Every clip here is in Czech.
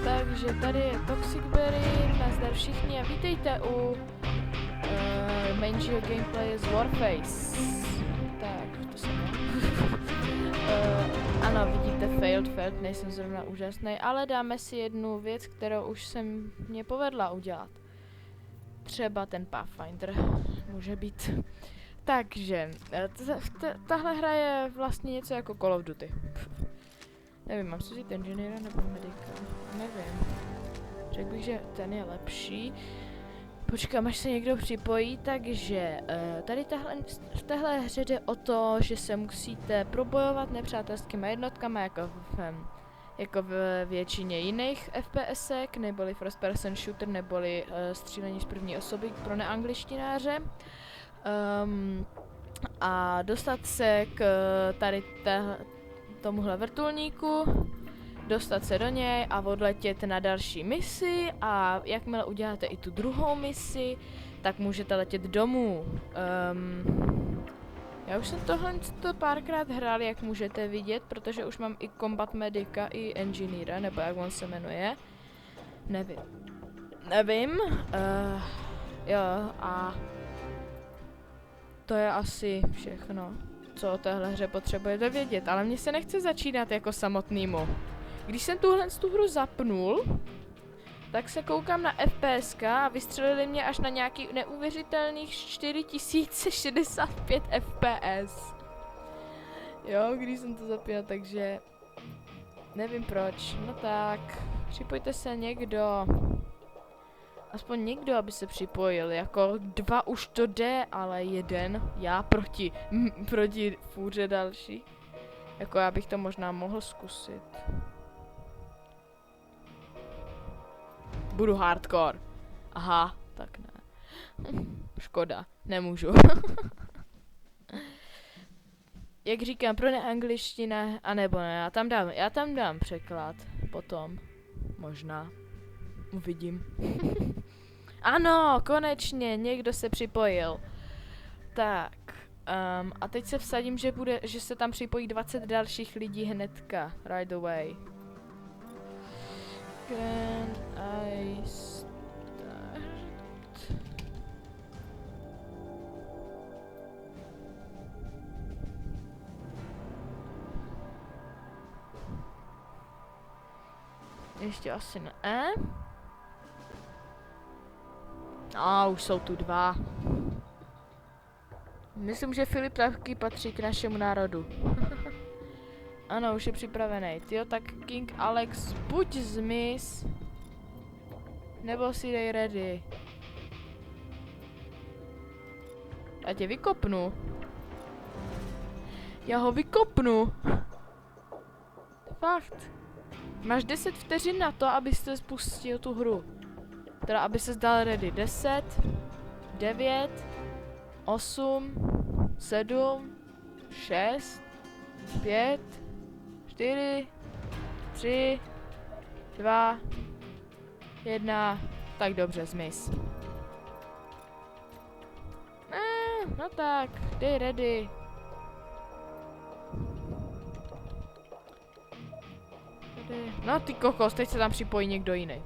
Takže tady je Toxic Berry, nazdar všichni a vítejte u menšího gameplaye z Warface. Tak, to jsem ano, vidíte, failed, nejsem zrovna úžasný, ale dáme si jednu věc, kterou už jsem mě povedla udělat. Třeba ten Pathfinder může být. Takže, tahle hra je vlastně něco jako Call of Duty. Nevím, mám si říct engineera nebo medika? Nevím. Řekl bych, že ten je lepší. Počkám, až se někdo připojí, takže tady v téhle hře jde o to, že se musíte probojovat nepřátelskými jednotkami jako v většině jiných FPSek, neboli first person shooter, neboli střílení z první osoby pro neangličtináře. A dostat se k tady tomuhle vrtulníku, dostat se do něj a odletět na další misi, a jakmile uděláte i tu druhou misi, tak můžete letět domů. Já už jsem tohle párkrát hrál, jak můžete vidět, protože už mám i Combat Medica, i Engineera, nebo jak on se jmenuje. Nevím. Jo, a to je asi všechno, co o téhle hře potřebujete vědět, ale mně se nechce začínat jako samotnýmu. Když jsem tu hru zapnul, tak se koukám na FPSK a vystřelili mě až na nějaký neuvěřitelných 4065 FPS. Jo, když jsem to zapínal, takže nevím proč. No tak, připojte se někdo. Aspoň někdo, aby se připojil, jako 2 už to jde, ale jeden, já proti fůře další. Jako já bych to možná mohl zkusit. Budu hardcore. Aha, tak ne. Škoda, nemůžu. Jak říkám, pro neangličtina, anebo ne, já tam dám překlad potom. Možná. Uvidím. Ano, konečně, někdo se připojil. Tak, a teď se vsadím, že se tam připojí 20 dalších lidí hnedka, right away. Can I start? Ještě asi ne. A už jsou tu 2. Myslím, že Filip taky patří k našemu národu. Ano, už je připravený. Tyjo, tak King Alex, buď zmiz, nebo si dej ready. Já tě vykopnu. Já ho vykopnu. Fakt. Máš 10 vteřin na to, abyste spustil tu hru. Teda, aby se dal ready. 10, 9, 8, 7, 6, 5, 4, 3, 2, 1, tak dobře, zmiz. No tak, dej ready. No ty kokos, teď se tam připojí někdo jiný.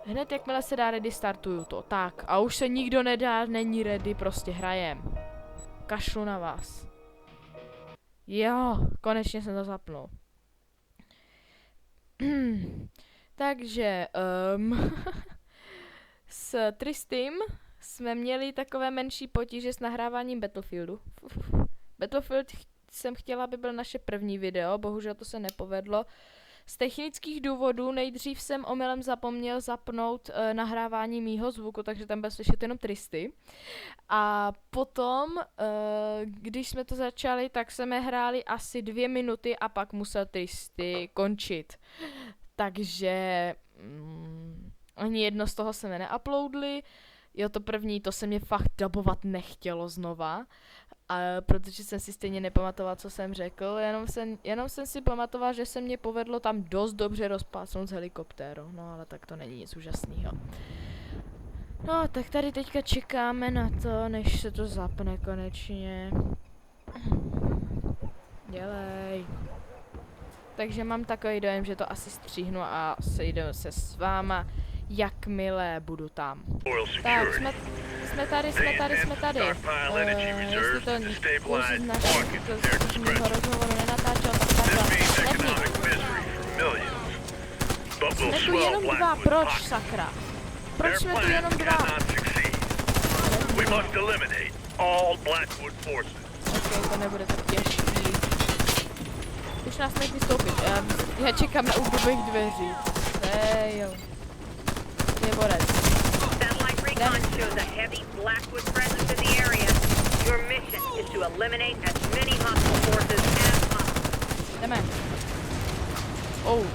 Hned jakmile se dá ready, startuju to. Tak, a už se nikdo nedá, není ready, prostě hrajem. Kašlu na vás. Jo, konečně jsem to zapnul. Takže, s Tristym jsme měli takové menší potíže s nahráváním Battlefieldu. Battlefield jsem chtěla, aby byl naše první video, bohužel to se nepovedlo. Z technických důvodů nejdřív jsem omylem zapomněl zapnout nahrávání mýho zvuku, takže tam byl slyšet jenom Tristy. A potom, když jsme to začali, tak jsme hráli asi 2 minuty a pak musel Tristy končit. Takže ani jedno z toho jsme neuploadli. Jo, to první, to se mě fakt dabovat nechtělo znova. Protože jsem si stejně nepamatoval, co jsem řekl, jenom jsem si pamatoval, že se mě povedlo tam dost dobře rozpásnout z helikoptéru, no ale tak to není nic úžasného. No, tak tady teďka čekáme na to, než se to zapne konečně. Dělej. Takže mám takový dojem, že to asi stříhnu a sejdeme se s váma, jakmile budu tam. Tak, jsme tady. Jestli to už z mého rozhovoru nenatáčel, tak pardon, jsme tu jenom dva, proč, sakra? Proč jsme tu jenom dva? Ok, to nebude tak těžký. Už nás nech vystoupit. Já čekám na údobých dveří. Jo. Je borec. Jdeme. Oh.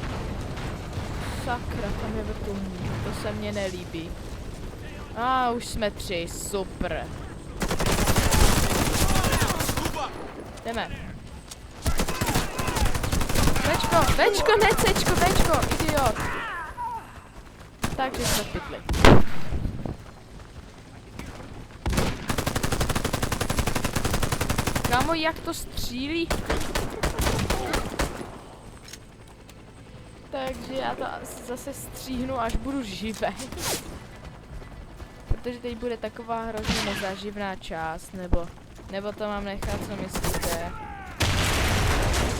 Sakra, tam je vrtulník. To se mně nelíbí. Už jsme 3, super. Jdeme. Večko, ne Cčko, Včko, idiot. Takže jsme pytli. Kámo, jak to střílí? Takže já to zase stříhnu, až budu živý. Protože teď bude taková hrozně nezáživná část, nebo to mám nechat, co myslíte?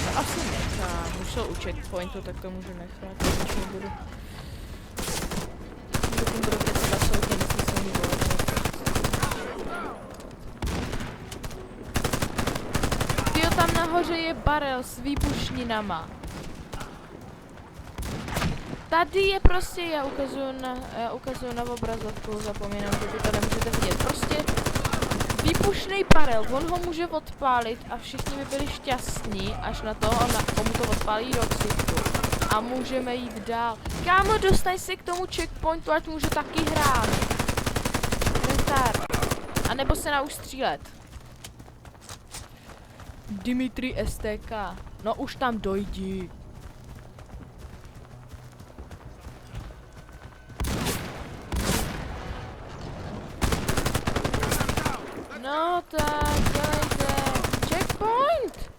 To asi nechám, už jsou u checkpointu, tak to můžu nechat, když nebudu. Budu kecat soudě, nesmí se mi volat. Tyjo, tam nahoře je barel s výbušninama. Tady je prostě, já ukazuju na obrazovku, zapomínám, že vy to nemůžete vidět. Prostě výbušný barel, on ho může odpálit a všichni by byli šťastní, až na to, komu to odpálí Roxitu. A můžeme jít dál. Kámo, dostaň se k tomu checkpointu, ať můžu taky hrát. Restart. A nebo se nauč střílet. Dimitri STK. No už tam dojdi. No tak, dělejte. Checkpoint!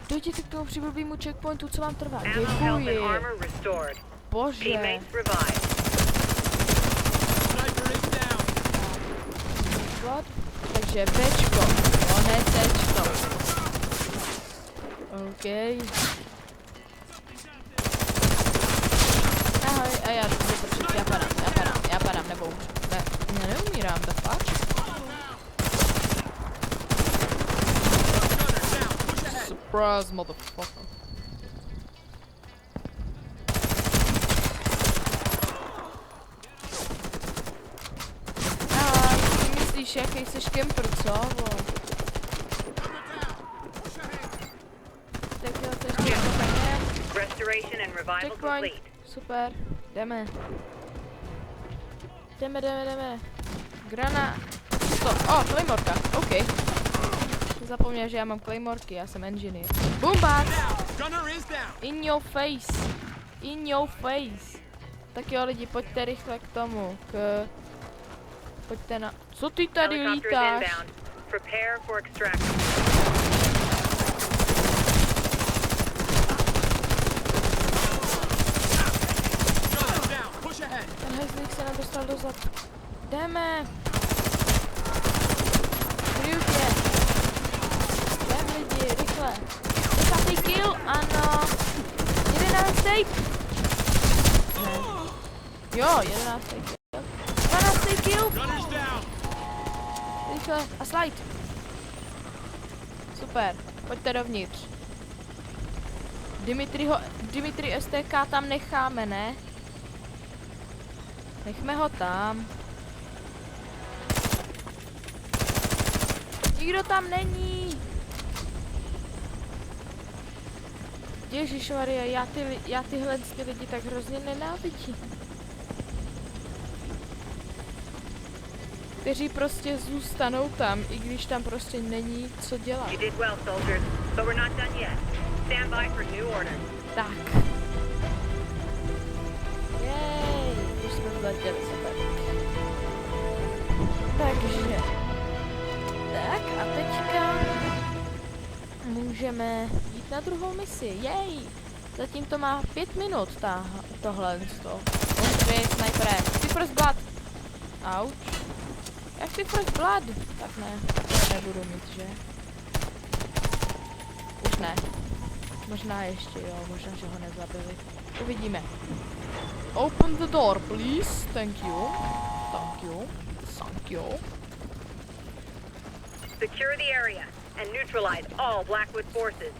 Dojděte k tomu příblbýmu checkpointu, co vám trvá. Děkuji. Bože. Takže Bčko, no ne Cčko. OK. Ahoj, a já jdu zaprčit, já padám, nebo umřu. Ne, já neumírám, the fuck? Surprise, motherfucker. Ty myslíš, jaký jsi kemper, co? Tak jo, to ještě checkpoint. Super, jdeme. Jdeme. Grana. Claymorka, OK. Zapomněl, že já mám claymorky, já jsem engineer. Boombox! In your face. Tak jo lidi, pojďte rychle k tomu, pojďte na... Co ty tady lítáš? Ten hezlík se nám dostal dozad. Jdeme! Kryjutě! Jdem lidi, rychle! 10. kill, ano! 11. Ne. Jo, 11. kill. 12. kill! Rychle, a slide! Super, pojďte dovnitř. Dimitri STK tam necháme, ne? Nechme ho tam. Nikdo tam není. Ježišmarja, já tyhle lidi tak hrozně nenávidím. Kteří prostě zůstanou tam, i když tam prostě není co dělat. Tak. Jej, už jsme zletěli, super. Takže. Tak a teďka můžeme jít na druhou misi, jej! Zatím to má 5 minut, tohle. Ostry, snajpere. Chci first blood. Auč. Já chci first blood. Tak ne, to nebudu mít, že? Už ne. Možná ještě, jo, možná, že ho nezabili. Uvidíme. Open the door, please. Thank you. Thank you. Thank you. Secure the area and neutralize all Blackwood forces.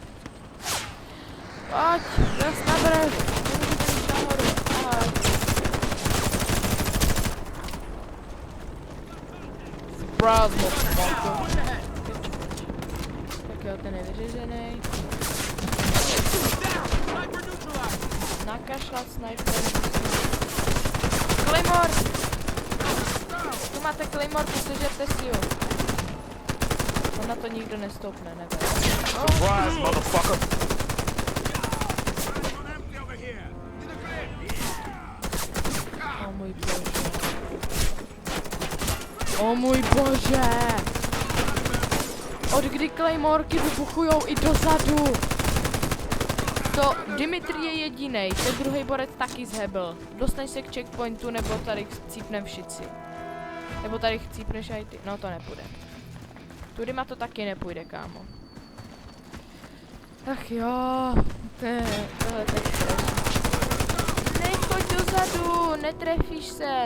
Pojď, zas na brev. Nemůžete jít nahoru. Ahoj. Surprise, motherfucker. Tak jo, ten je vyřežený. Nakašlat sniper. Claymore! Tu máte Claymore, sežerte si ju. Ona to nikdo nestoupne, nebe. Surprise, motherfucker! O můj bože. O můj bože! Od kdy Claymorky vybuchujou i dozadu? To Dimitri je jedinej, ten druhý borec taky zhebl. Dostaň se k checkpointu, nebo tady chcípnem všici. Nebo tady chcípneš aj ty. No to nepůjde. Tudy ma to taky nepůjde, kámo. Ach jo, tohle je tak strašný. Nechoď dozadu, netrefíš se.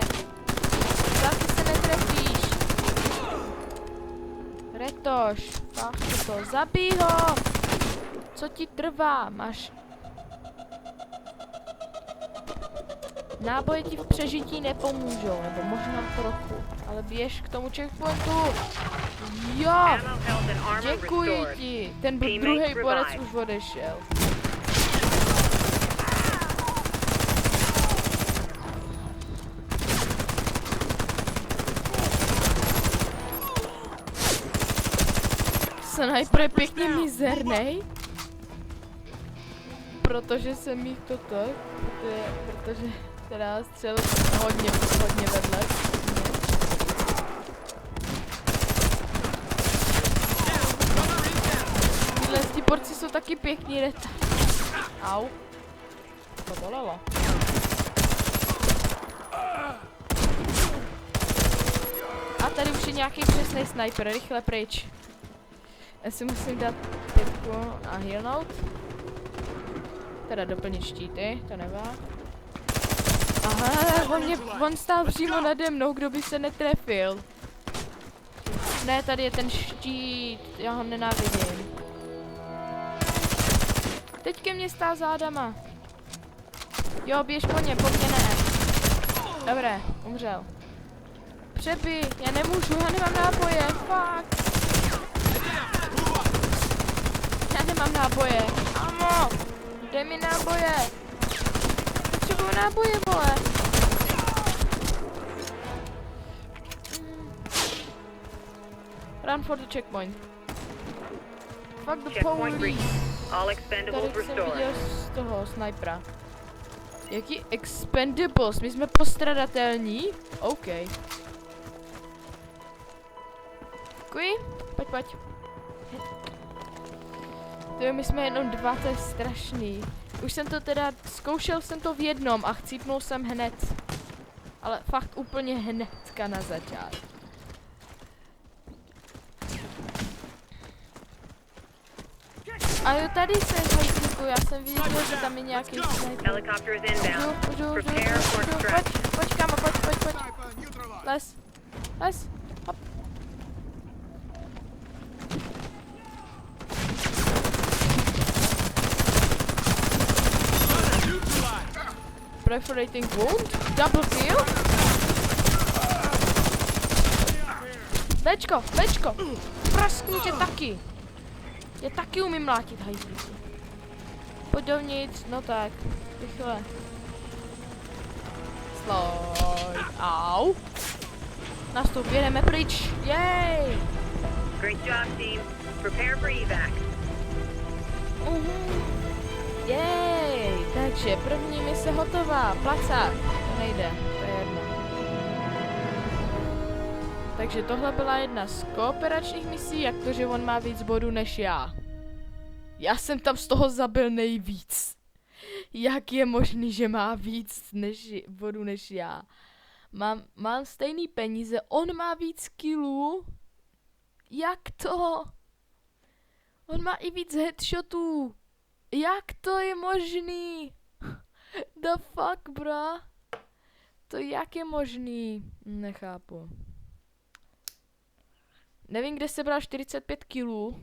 Taky se netrefíš. Retoš, fakt to, zabij ho. Co ti trvá, máš... Náboje ti v přežití nepomůžou, nebo možná trochu, ale běž k tomu checkpointu. Jo, děkuji ti, ten druhý borec už odešel. Sniper je pěkně mizernej. Protože jsem jich toto, protože teda střel hodně vedle. Tyhle ty porci jsou taky pěkný reta. Au. To bolelo. A tady už je nějaký přesný sniper, rychle pryč. Já si musím dát pětku a healnout. Teda doplnit štíty, to nevá. Aha, on stál přímo nade mnou, kdo by se netrefil. Ne, tady je ten štít, já ho nenávidím. Teď ke mně stál zádama. Jo, běž po mě ne. Dobré, umřel. Přebij, já nemůžu, já nemám náboje, fuck. Já nemám náboje, amo. Dej mi náboje! Potřebuju náboje, vole! Run for the checkpoint. Fuck the police! Tady jsem viděl z toho snipera. Jaký expendables? My jsme postradatelní? OK. Děkuji. Pojď. Tyjo, my jsme jenom dva, to je strašný. Už jsem to teda, zkoušel jsem to v jednom a chcípnul jsem hned. Ale fakt úplně hnedka na začátku. A jo, tady se hajzlíku, já jsem viděl, že tam je nějaký sniper. Pojď, kámo, pojď. Les. Hop. Perforating wound? Double kill? Bčko! Prasknu tě taky! Já taky umím mlátit, hajzlíky. Pojď dovnitř, no tak, rychle. Slide. Au! Nastup, jedeme pryč, jej! Great job, team. Prepare for evac. Jej, takže první mise hotová, placák, to nejde, to je jedno. Takže tohle byla jedna z kooperačních misí, jak to, že on má víc bodů než já. Já jsem tam z toho zabil nejvíc. Jak je možný, že má víc vodu než já? Mám stejný peníze, on má víc killů. Jak to? On má i víc headshotů. Jak to je možný? The fuck, bro? To jak je možný? Nechápu. Nevím, kde se bral 45 kilů.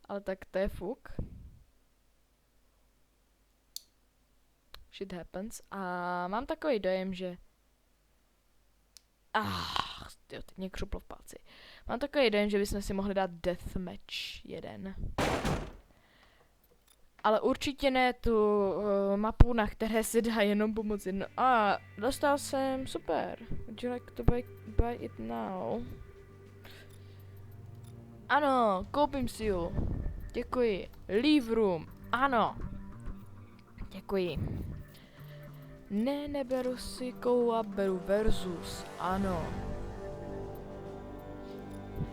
Ale tak to je fuk. Shit happens. A mám takový dojem, že... Tyjo, teď mě křuplo v palci. Mám takový dojem, že bychom si mohli dát deathmatch jeden. Ale určitě ne tu mapu, na které se dá jenom pomoct jedno. Dostal jsem, super. Would you like to buy it now? Ano, koupím si ju. Děkuji. Leave room. Ano. Děkuji. Ne, neberu si koua, beru versus. Ano.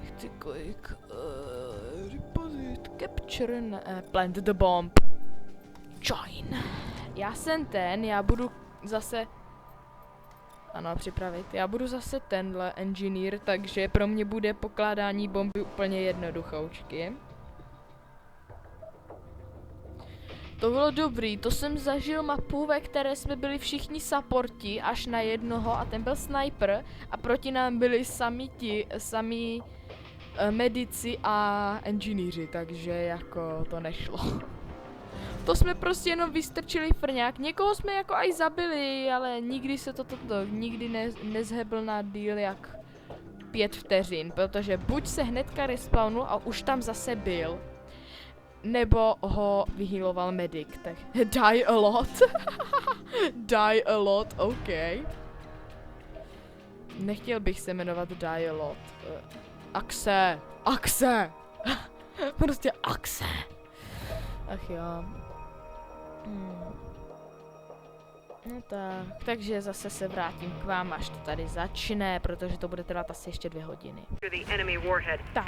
Chci kolik. Reposit, capture, plant the bomb. Join. Já budu zase... Ano, připravit. Já budu zase tenhle engineer, takže pro mě bude pokládání bomby úplně jednoduchoučky. To bylo dobrý, to jsem zažil mapu, ve které jsme byli všichni supporti, až na jednoho a ten byl sniper a proti nám byli sami medici a engineeri, takže jako to nešlo. To jsme prostě jenom vystrčili frňák, někoho jsme jako aj zabili, ale nikdy se nikdy nezhebl na díl jak 5 vteřin, protože buď se hnedka respawnul a už tam zase byl, nebo ho vyhealoval medic, tak die a lot. Die a lot, OK. Nechtěl bych se jmenovat die a lot. Axe. Prostě Axe. Ach jo. No tak, takže zase se vrátím k vám, až to tady začne, protože to bude trvat asi ještě 2 hodiny. Tak.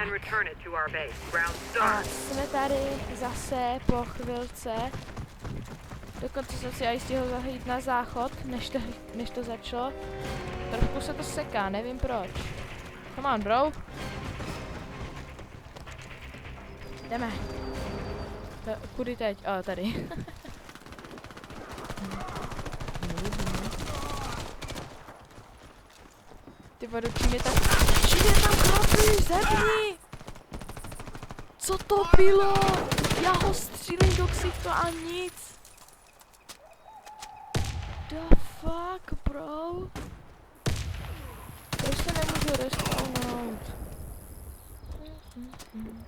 A jsme tady zase po chvilce. Dokonce jsem si aj stihl zajít na záchod, než to začalo. Trošku se to seká, nevím proč. Come on, bro. Jdeme. Kudy teď? Tady. Ty vado, čím je tam chlapi, zepni! Co to bylo? Já ho střílím do ksichtu a nic. The fuck, bro? Proč se nemůžu respawnout?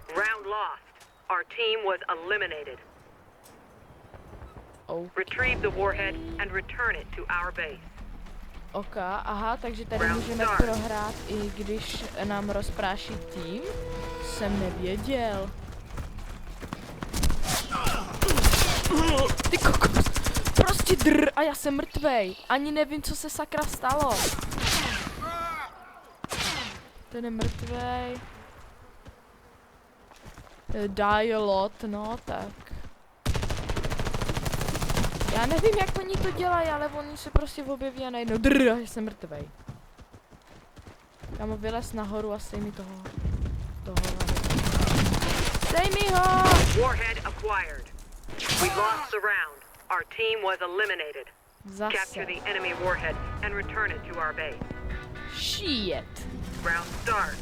Round lost. Our team was eliminated. Retrieve the warhead and return it to our base. OK, aha, takže tady můžeme prohrát, i když nám rozpráší tým. Jsem nevěděl. Ty kokos, prostě a já jsem mrtvej. Ani nevím, co se sakra stalo. Ten je mrtvej. Die a lot, no tak. Já nevím, jak oni to dělají, ale oni se prostě objeví a najednou a jsem mrtvej. Kámo, vylez nahoru a sej mi toho. Sej mi ho! Warhead acquired. We lost the round. Our team was eliminated. Zase. Capture the enemy warhead and return it to our base. Shit. Round start.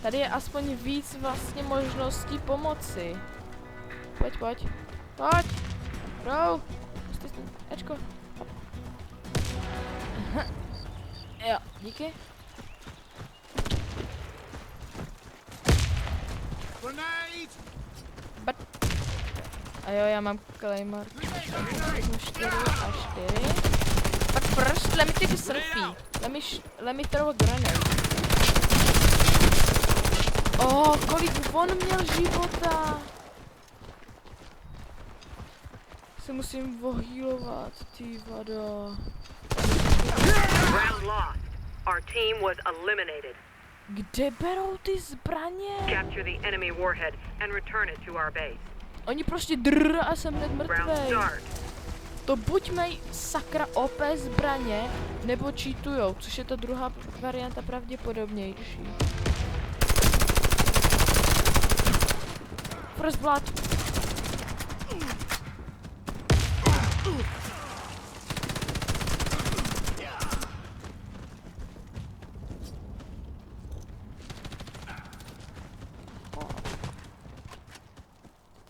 Tady je aspoň víc vlastně možností pomoci. Pojď. Bro. Ečko. Jo, díky. A jo, já mám claymore. 4 a 4. But first, let me take a selfie. Let me throw a grenade. Kolik on měl života. Se musím vohýlovat, ty vado. Round lost. Our team was eliminated. Kde berou ty zbraně? Capture the enemy warhead and return it to our base. Oni prostě a jsem hned Round mrtvej. start. To buď mají sakra OP zbraně, nebo cheatujou, což je ta druhá varianta pravděpodobnější. First blood.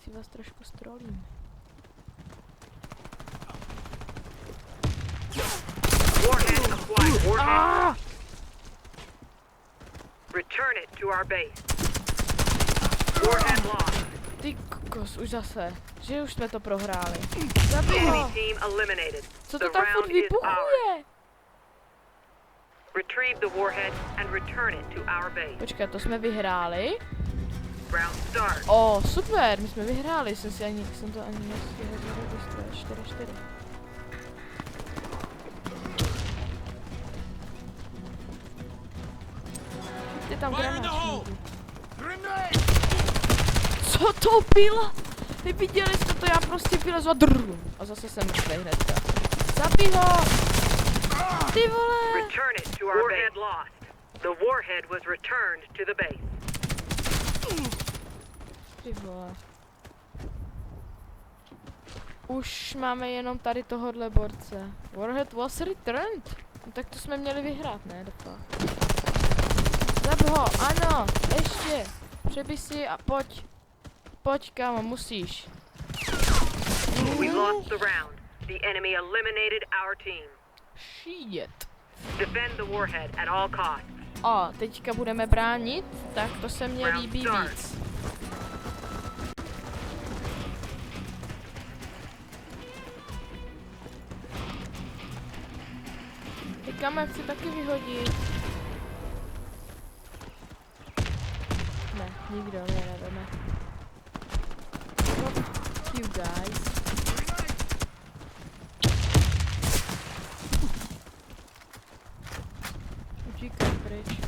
Si vás trošku strolím. Warhead acquired. Warhead. Return it to our base. Warhead lost. Ty kokos, už zase. Že už jsme to prohráli. Zabij Enemy ho. team eliminated. Co The to tam furt round is ours. vybuchuje? Retrieve the warhead and return it to our base. Počkat, to jsme vyhráli? Round start. Super, my jsme vyhráli, jsem to ani nestihl zaregistrovat. 4-4. Ty tam granát. Co to bylo? Neviděli jste to, já prostě vylezu a drrr. A zase jsem mrtvej hnedka. Zabij ho! Ty vole! Return it to our warhead lost. The warhead was returned to the base. Ty vole. Už máme jenom tady tohohle borce. Warhead was returned. No, tak to jsme měli vyhrát, ne? Zab ho, ano, ještě. Přebij si a pojď. Pojď, kámo, musíš. We lost the round. The enemy eliminated our team. Shit. Defend the warhead at all costs. A teďka budeme bránit, tak to se mně líbí víc. Ty kam chci taky vyhodit. Ne, nikdo mě neveme. Fuck you guys. Utíkám pryč.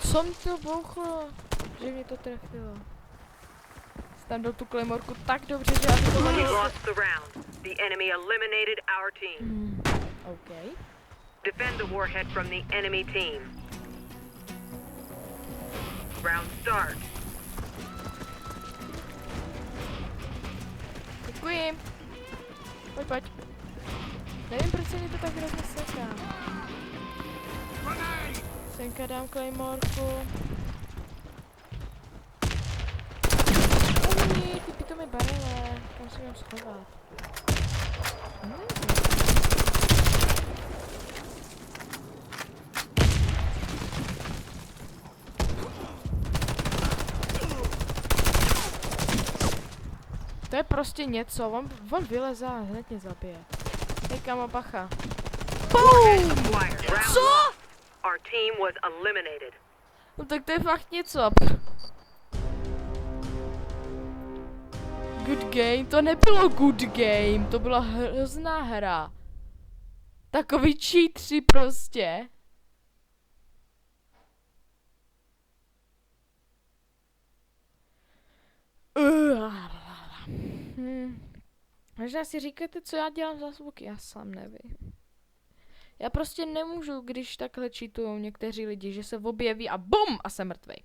Co mi to bouchlo? Že mě to trefilo. Tam dal tu klemorku tak dobře, že já to We ani... lost the round. The enemy eliminated our team. OK. Defend the warhead from the enemy team. Round start. Děkuji. Pojď. Nevím, proč se mi to tak hrozně seká. Senka dám klejmorku. Ty pitome barele. Kam se mám schovat? To je prostě něco, on vyleze a hned mě zabije. Hej kamo, bacha. Warhead acquired. Round Co? lost. Our team was eliminated. No tak to je fakt něco. Good game, to nebylo good game, to byla hrozná hra. Takový cheatři prostě. Možná si říkáte, co já dělám za zvuky, já sám nevím. Já prostě nemůžu, když takhle cheatujou někteří lidi, že se objeví a BUM! A jsem mrtvej.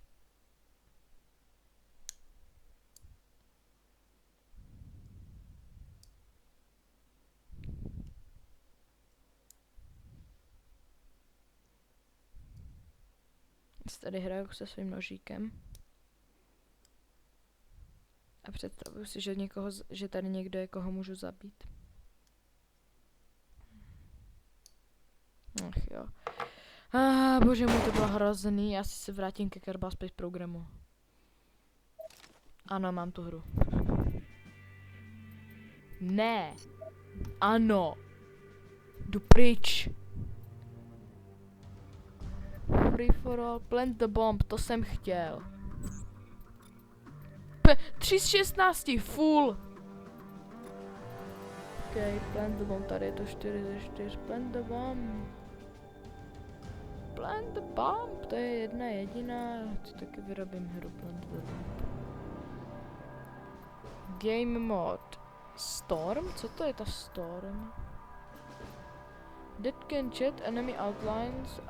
Tady hraju se svým nožíkem. A představuju si, že tady někdo je, koho můžu zabít. Ach jo. Bože můj, to bylo hrozný. Já si se vrátím ke Kerbal Space Programu. Ano, mám tu hru. Ne. Ano. Jdu pryč. Free for all, plant the bomb, to jsem chtěl. 3 z 16, full. OK, plant the bomb, tady je to 4 ze 4, plant the bomb. Plant the bomb, to je jedna jediná, co taky vyrobím hru plant the bomb. Game mod. Storm? Co to je ta Storm? Dead can chat, enemy outlines,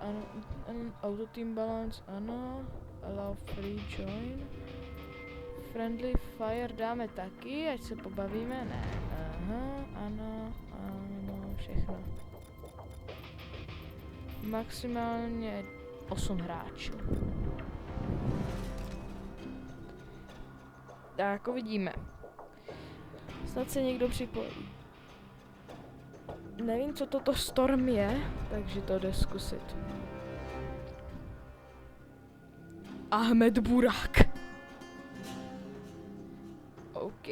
auto team balance, ano. Allow free join. Friendly fire dáme taky, ať se pobavíme, ne. Aha, ano, všechno. Maximálně 8 hráčů. Tak, uvidíme. Snad se někdo připojí. Nevím, co toto Storm je, takže to jde zkusit. Ahmed Burak. OK.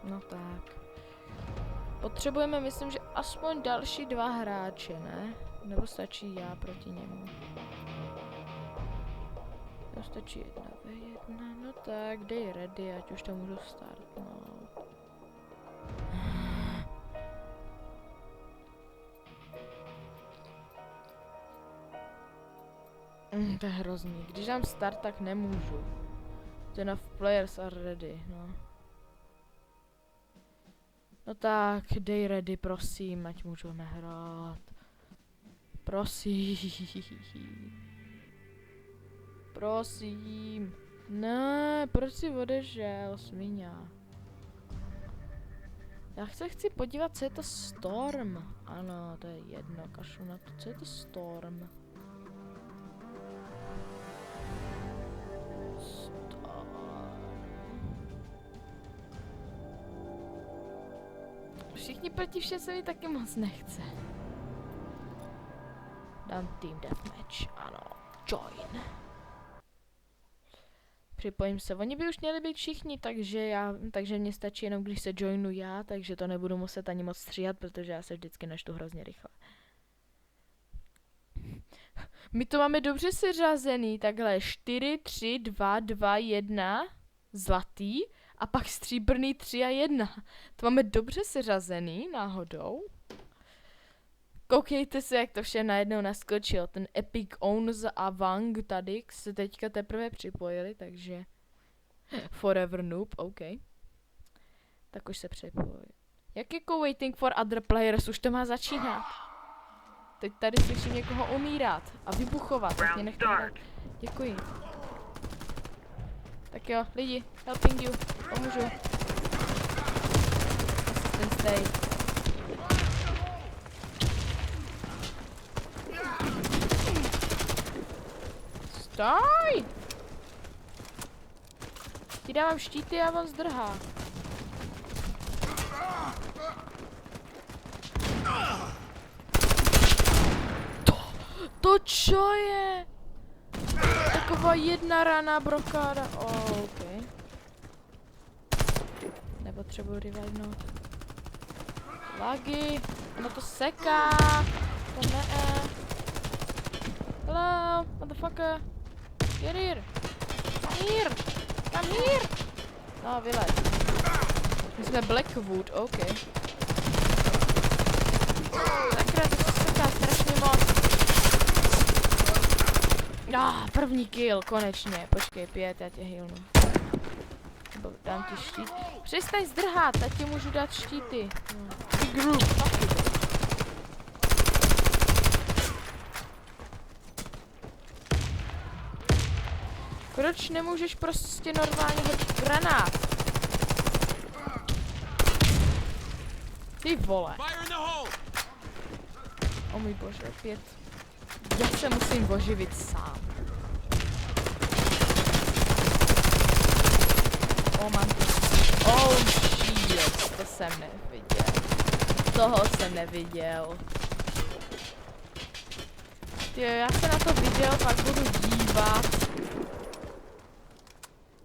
No tak. Potřebujeme, myslím, že aspoň další 2 hráče, ne? Nebo stačí já proti němu? No stačí 1v1, no tak, dej ready, ať už to můžu startnout. To je hrozný, když dám start, tak nemůžu. Enough players are ready, no. No tak, dej ready, prosím, ať můžeme hrát. Prosím. Prosím. Ne, proč si odešel, svině? Já chci podívat, co je to Storm. Ano, to je jedno, kašlu na to. Co je to Storm? Všichni proti všem se mi taky moc nechce. Dám Team Deathmatch, ano, join. Připojím se, oni by už měli být všichni, takže mně stačí jenom, když se joinu já, takže to nebudu muset ani moc stříhat, protože já se vždycky naštu hrozně rychle. My to máme dobře seřazený, takhle 4, 3, 2, 2, 1, zlatý a pak stříbrný 3 a 1. To máme dobře seřazený náhodou. Koukejte se, jak to vše najednou naskočilo. Ten Epic Owns a Wang tady se teďka teprve připojili, takže Forever Noob, OK. Tak už se připojí. Jak jako waiting for other players, už to má začínat. Teď tady slyším někoho umírat a vybuchovat, tak mě nechte hrát. Děkuji. Tak jo, lidi, helping you, pomůžu. Ten stay. Stoj! Ti dávám štíty a on zdrhá. To čo je? Taková jedna raná brokáda. Oh, OK. Nepotřebuji revivenout. Lagy. Ono to seká. To ne. Hello, motherfucker. Get here. Come here. Come here. No, vylez. My jsme Blackwood, OK. Sakra, to se seká strašně moc. První kill, konečně. Počkej, 5, já tě healnu. Nebo dám ti štít. Přestaň zdrhat, ať ti můžu dát štíty. Group, proč nemůžeš prostě normálně hodit granát? Ty vole. O můj bože, opět. Já se musím oživit sám. Mám to. Oh shit, to jsem neviděl. Toho jsem neviděl. Tyjo, já se na to video pak budu dívat.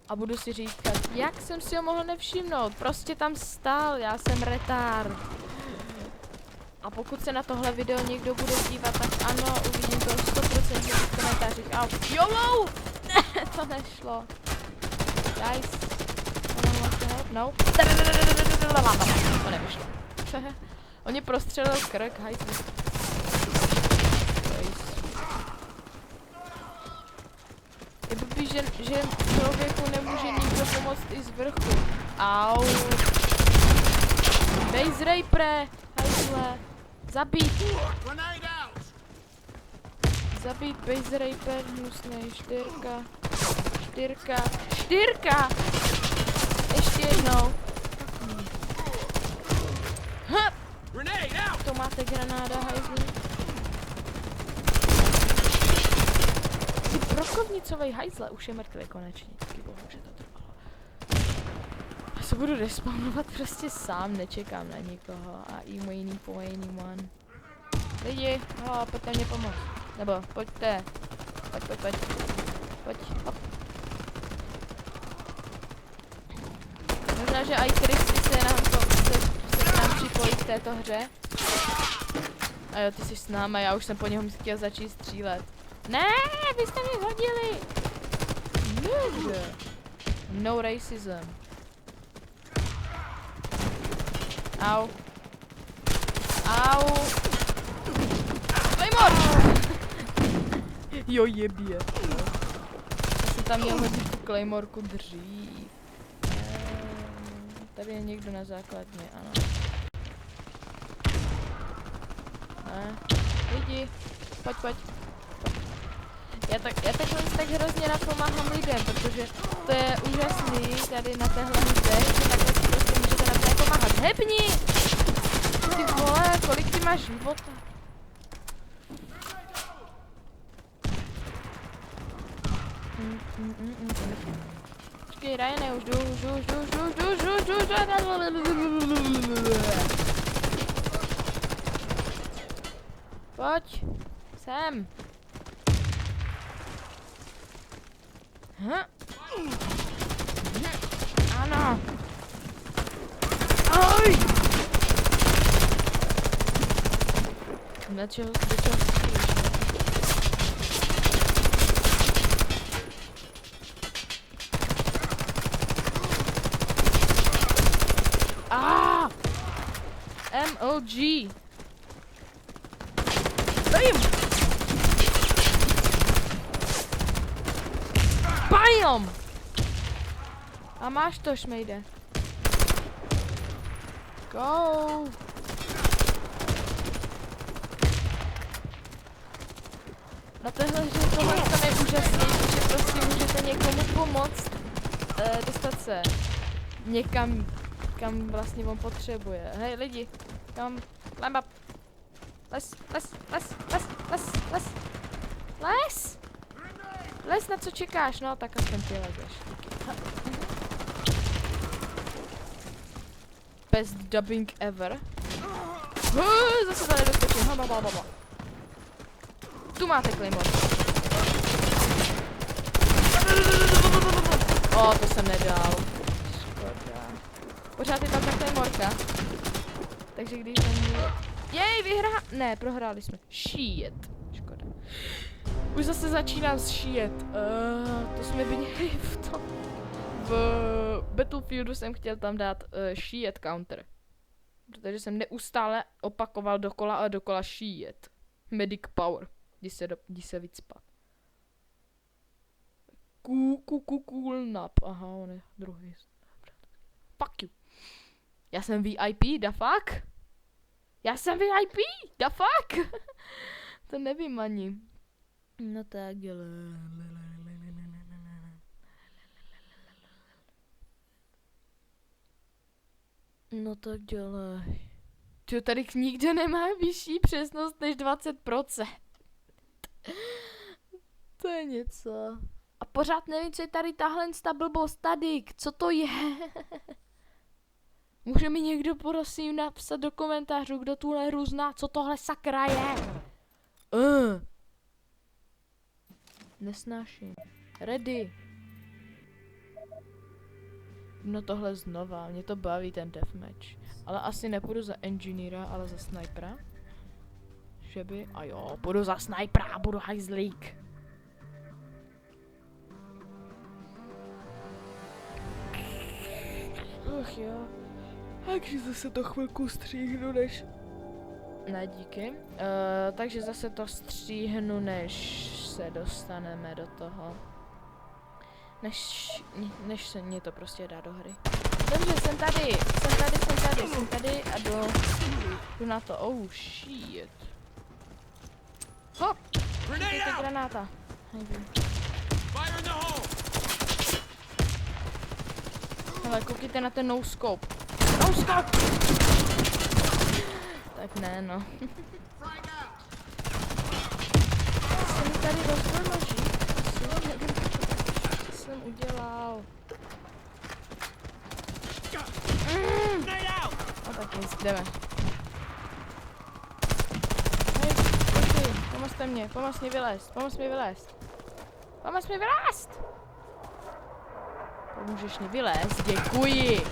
A budu si říkat, jak jsem si ho mohl nevšimnout. Prostě tam stál, já jsem retard. A pokud se na tohle video někdo bude dívat, tak ano, uvidím to 100% v komentářích. Au. YOLO! To nešlo. Guys. No. To nevyšlo. On mě prostřelil krk, hajzl. Je blbý, že člověku nemůže nikdo pomoct i z vrchu. Au. Base Raper, hajzle. Zabít. Zabít Base Raper, hnusnej, 4. Ještě jednou. To máte granáda, hajzli. Ty brokovnicovej hajzle, už je mrtvý konečně. Díky bohu, že to trvalo. Já se budu respawnovat prostě sám, nečekám na nikoho. A i jiný po jiný one. Lidi, pojďte mě pomoct. Nebo, pojďte. Pojď, hop. Možná, že i Kristy se k nám připojí v této hře. A jo, ty jsi s náma, já už jsem po něm chtěl začít střílet. Ne, vy jste mě hodili! No racism. Au. Claymore! Jo, jebě. Já jsem tam měl hodit tu Claymorku dřív. Tady je někdo na základně, ano. Ne. Lidi, pojď. Já takhle tak hrozně napomáhám lidem, protože to je úžasný tady na téhle hře, že takhle si prostě můžete navzájem pomáhat. Hebni! Ty vole, kolik ty máš života? Počkej, Ryane, už jdu. Pojď, sem. Ano. Aj! Do čeho střílíš? MLG. Bam! A máš to, šmejde. Go! Na téhle hře tohle je úžasný, že prostě můžete někomu pomoct dostat se někam, kam vlastně on potřebuje. Hej lidi, kam? Lemba. Les, na co čekáš? No, tak aspoň ty lezeš. Best dubbing ever. Zase tady doskočím. Tu máte Claymore. To jsem nedal. Škoda. Pořád je tam ta Claymorka. Takže když jsem... Jej, Ne, prohráli jsme. Shit. Škoda. Už zase začínám s shit. To jsme měli v tom... V Battlefieldu jsem chtěl tam dát shit counter. Protože jsem neustále opakoval dokola a dokola shit. Medic power. Jdi se vycpat. Cool nap. Aha, on je druhý. Fuck you. Já jsem VIP, da fuck? Já jsem VIP, da fuck? To nevím ani. No tak dělej. No tak dělej. Čo tady nikdo nemá vyšší přesnost než 20%. To je něco. A pořád nevím, co je tady tahle blbost tady. Co to je? Může mi někdo prosím napsat do komentářů, kdo tuhle hru zná, co tohle sakra je? Nesnáším. Ready. No tohle znova, mě to baví ten deathmatch. Ale asi nepůjdu za engineera, ale za snipera. Že by? A jo, půjdu za snipera, budu hajzlík. Ach jo. Takže zase to chvilku stříhnu, než... Ne, díky. Takže zase to stříhnu, než se dostaneme do toho. Než se mě to prostě dá do hry. Dobře, jsem tady a jdu na to. Oh shit. Hop! Vidíte granáta. Nevím. Hele, koukejte na ten no scope. No scope! Tak ne, no. Jsem tady rozbil nožík. Asi nevím, co jsem udělal. No tak nic, jdeme. Hej, počkej, pomoz mě vylézt. Pomůžeš mi vylézt, děkuji.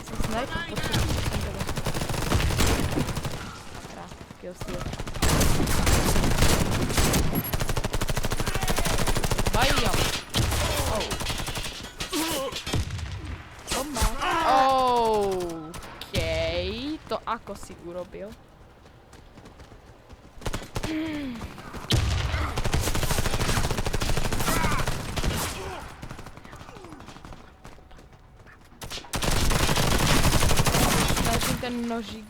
Jsem sniper, potřebuji jsem tebe. Sakra, killsteal. Bajam. OK, to ako si urobil. Snažím ten nožík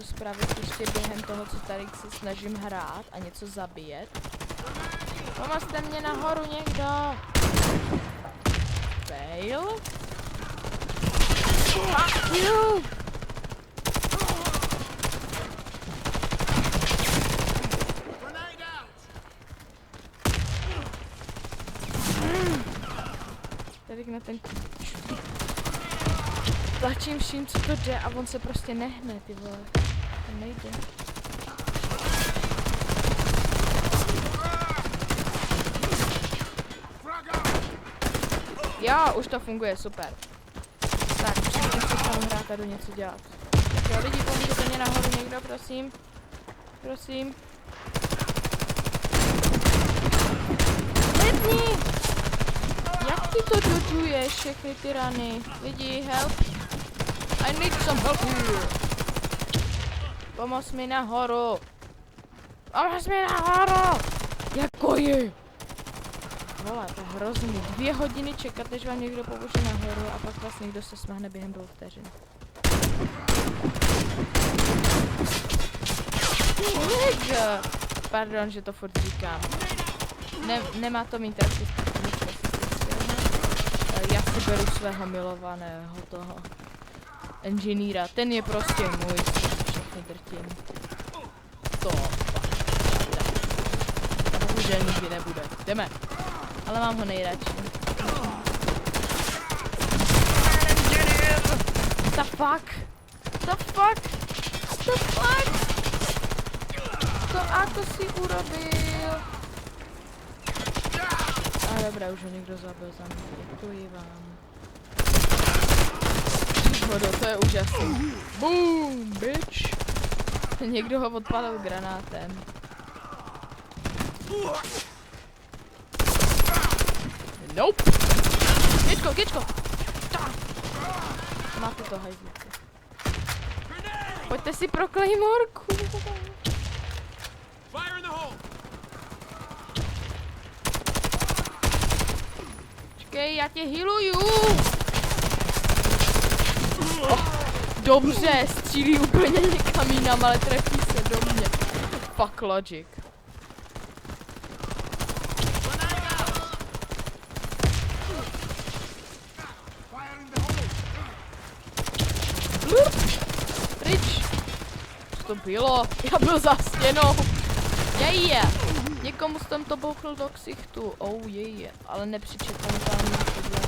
spravit ještě během toho, co tady se snažím hrát a něco zabíjet. Pomozte mě nahoru někdo. Fail. Fuck you! Tady na ten... Tlačím vším, co to jde a on se prostě nehne, ty vole. To nejde. Jo, už to funguje, super. Tak, už se tam hrát a jdu něco dělat. Tak jo, lidi, pomůžete mě nahoru někdo, prosím. Prosím. Ledni! Jak ty to dodžuješ, všechny ty rany? Lidi, help. I need some help here. Pomoz mi nahoru. Pomoz mi nahoru! Jako je? Vole, to je hrozný. 2 hodiny čekat, než vám někdo pomůže nahoru a pak vás někdo se smáhne během 2 vteřin. Pardon, že to furt říkám. Nemá to mít tak já si beru svého milovaného toho inženýra. Ten je prostě můj, všechny drtím. To bohužel nikdy nebude. Jdeme. Ale mám ho nejradši. The fuck? The fuck? The fuck? To ako si urobil? A dobré, už ho někdo zabil za mě. Děkuji vám. Vodo, to je úžasný. Boom, bitch. Někdo ho odpalil granátem. Nope. Gečko. Máte to, hajzlíky. Pojďte si pro Claymorku. Počkej, já tě healuju. Dobře, střílí úplně někam jinam, ale trefí se do mě. Fuck logic. Pryč. Co to bylo? Já byl za stěnou. Jeje. Někomu jsem to bouchl do ksichtu. Oh jeje. Ale nepřičetám tam podle.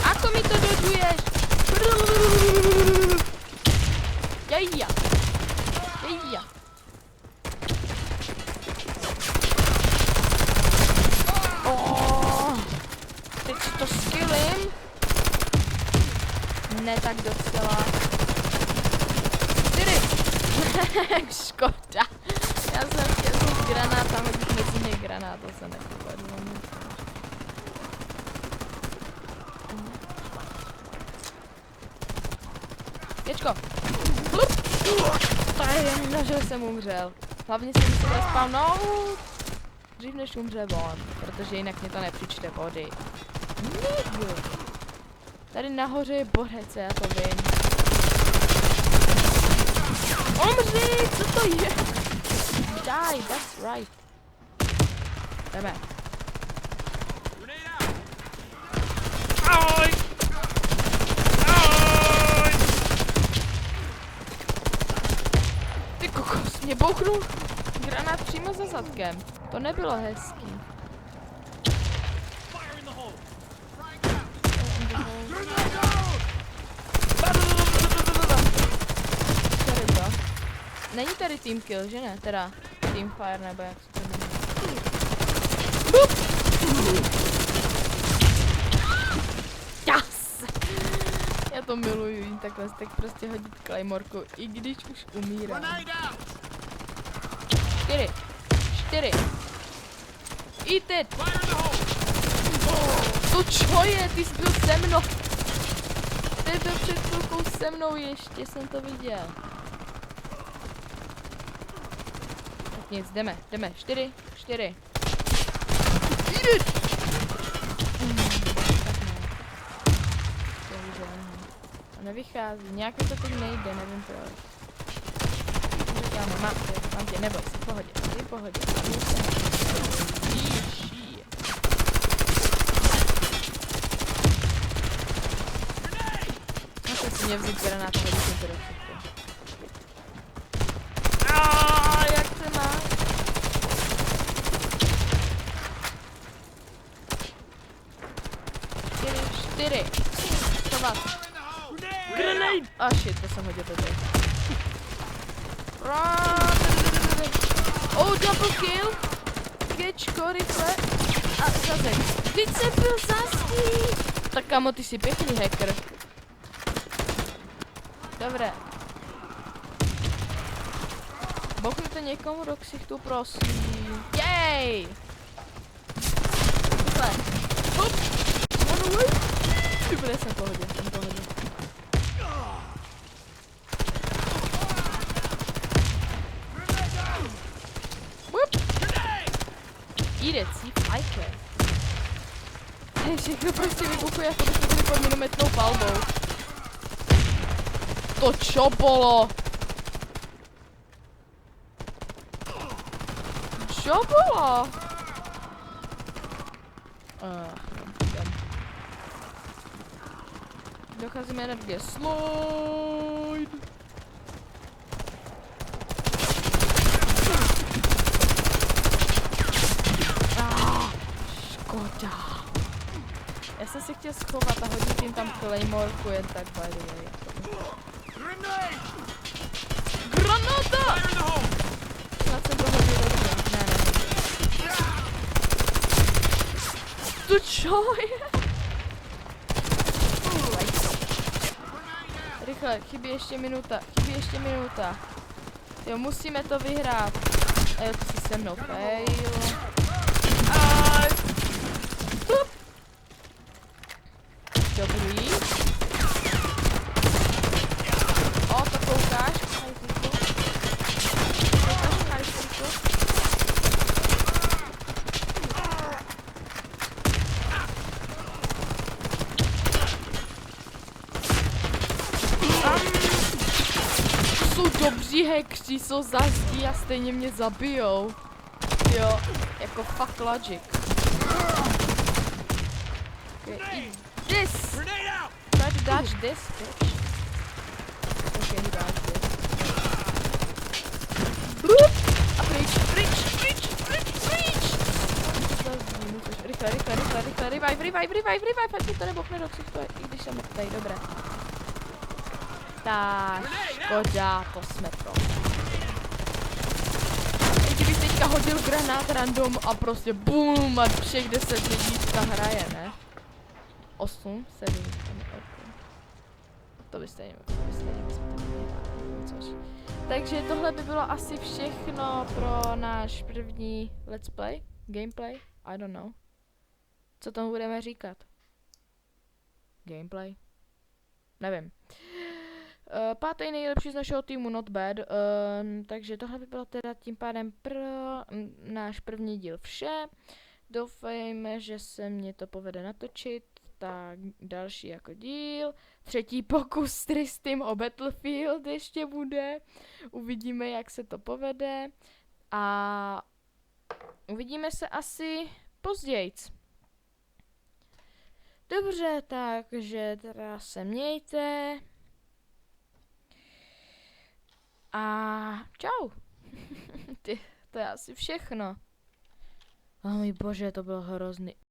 Ako mi to doduješ? Jeja. Jeja. Teď si to skillím. Ne tak docela. 4. Škoda. Já jsem chtěl vzít granát a hodit mezi mě granát, to se nepovedlo. Ječko. Že jsem umřel. Hlavně jsem musel respawnout dřív než umře on, protože jinak mě to nepřičte body. Nikdo. Tady nahoře je borec, já to vím. Umři, co to je? Die, that's right. Jdeme. Ahoj! Ahoj! Ty kokos, mě bouchnul granát přímo za zadkem. To nebylo hezký. Není tady team kill, že ne? Teda team fire nebo jak se to jmenuje. Yes! Já to miluju jim takhle tak prostě hodit claymorku, i když už umírám. 4. Eat it! To čo je? Ty jsi byl se mnou! Ty byl před chvilkou se mnou ještě, jsem to viděl. Tak nic, jdeme. 4. Eat it! To nevychází, nějak to teď nejde, nevím proč. Říkáme, mám tě, neboj se, v pohodě. Musím si mě vzít granát a hodit jsem to do všetko. Jak se má? Čtyři. Schovat. Grenade! Shit, to jsem hodil blbě. Oh, double kill! Gečko, rychle. A zase. Vždyť jsem byl zastý! Tak kamo, ty jsi pěkný hacker. Dobré. Bouchněte někomu do ksichtu, prosím. Jej! Rychle. Hop! Super, jsem v pohodě. Eat it, see fajke. Všechno prostě vybuchuje, jako byste byli pod minometnou palbou. To čo bolo? Čo bolo? Docházíme energie. Slide! Škoda. Já jsem si chtěl schovat a hodit jim tam claymorku jen tak by the way. Granata! Snad jsem to hodil dobře. Ne. To čo je? Rychle, chybí ještě minuta. Jo, musíme to vyhrát. A jo, ty jsi se mnou fail. Dobrý. O, to koukáš. Jsou dobří hackři, jsou za zdí a stejně mě zabijou. Jo, jako fuck logic. Okay, this! Try to dodge this, bitch. Okay, he dodged this. A pryč! Rychle, revive, ať mi to nebochne do ksichtu, i když jsem mrtvej, dobré. Tak, škoda, to jsme Kdybych teďka hodil granát random a prostě boom a všech 10 lidí ta hraje, ne? 8, 7, to byste nevím, co což. Takže tohle by bylo asi všechno pro náš první let's play, gameplay, I don't know. Co tomu budeme říkat? Gameplay? Nevím. Pátý nejlepší z našeho týmu, not bad. Takže tohle by bylo teda tím pádem pro náš první díl vše. Doufejme, že se mě to povede natočit. Tak další jako díl. Třetí pokus s Tristym o Battlefield ještě bude. Uvidíme, jak se to povede. A uvidíme se asi pozdějc. Dobře, takže teda se mějte. A čau. To je asi všechno. Oh můj bože, to bylo hrozný.